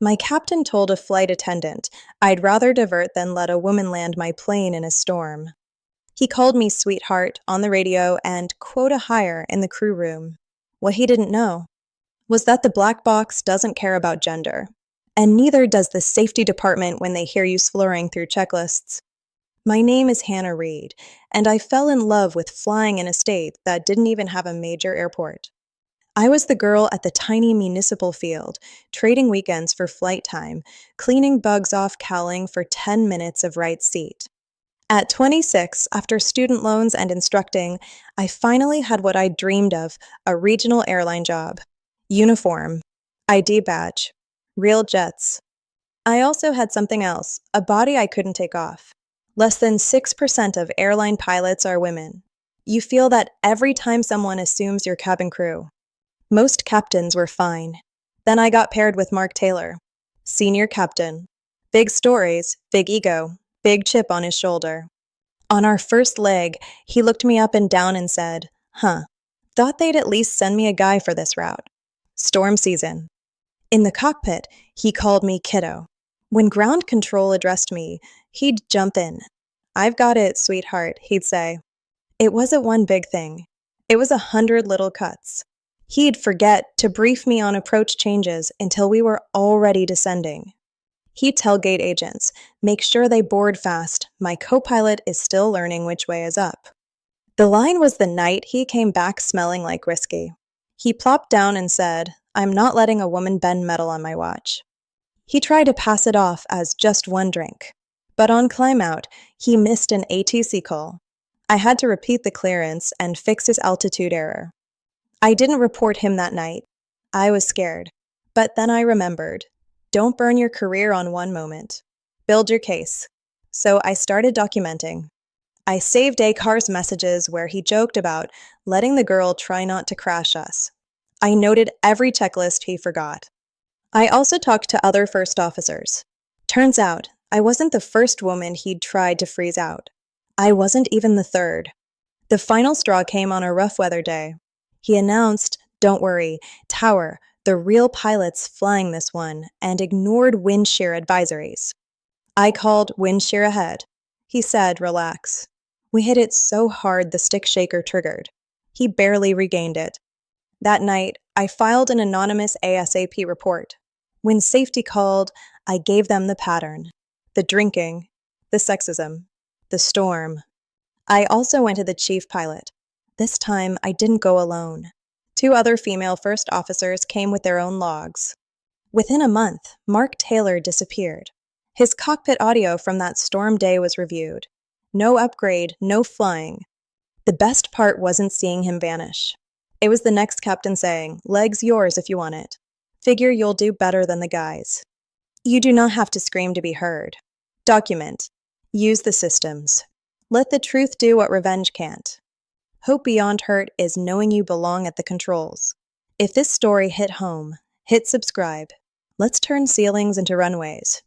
My captain told a flight attendant I'd rather divert than let a woman land my plane in a storm. He called me sweetheart on the radio and quota higher in the crew room. What he didn't know was that the black box doesn't care about gender, and neither does the safety department when they hear you slurring through checklists. My name is Hannah Reed, and I fell in love with flying in a state that didn't even have a major airport. I was the girl at the tiny municipal field, trading weekends for flight time, cleaning bugs off cowling for 10 minutes of right seat. At 26, after student loans and instructing, I finally had what I dreamed of, a regional airline job. Uniform, ID badge, real jets. I also had something else, a body I couldn't take off. Less than 6% of airline pilots are women. You feel that every time someone assumes your cabin crew. Most captains were fine. Then I got paired with Mark Taylor, senior captain. Big stories, big ego, big chip on his shoulder. On our first leg, he looked me up and down and said, thought they'd at least send me a guy for this route. Storm season. In the cockpit, he called me kiddo. When ground control addressed me, he'd jump in. I've got it, sweetheart, he'd say. It wasn't one big thing. It was 100 little cuts. He'd forget to brief me on approach changes until we were already descending. He'd tell gate agents, make sure they board fast. My co-pilot is still learning which way is up. The line was the night he came back smelling like whiskey. He plopped down and said, I'm not letting a woman bend metal on my watch. He tried to pass it off as just one drink. But on climb out, he missed an ATC call. I had to repeat the clearance and fix his altitude error. I didn't report him that night. I was scared. But then I remembered. Don't burn your career on one moment. Build your case. So I started documenting. I saved ACARS messages where he joked about letting the girl try not to crash us. I noted every checklist he forgot. I also talked to other first officers. Turns out, I wasn't the first woman he'd tried to freeze out. I wasn't even the third. The final straw came on a rough weather day. He announced, don't worry, Tower, the real pilot's flying this one, and ignored wind shear advisories. I called wind shear ahead. He said, relax. We hit it so hard the stick shaker triggered. He barely regained it. That night, I filed an anonymous ASAP report. When safety called, I gave them the pattern. The drinking, the sexism, the storm. I also went to the chief pilot. This time, I didn't go alone. 2 other female first officers came with their own logs. Within a month, Mark Taylor disappeared. His cockpit audio from that storm day was reviewed. No upgrade, no flying. The best part wasn't seeing him vanish. It was the next captain saying, leg's yours if you want it. Figure you'll do better than the guys. You do not have to scream to be heard. Document. Use the systems. Let the truth do what revenge can't. Hope beyond hurt is knowing you belong at the controls. If this story hit home, hit subscribe. Let's turn ceilings into runways.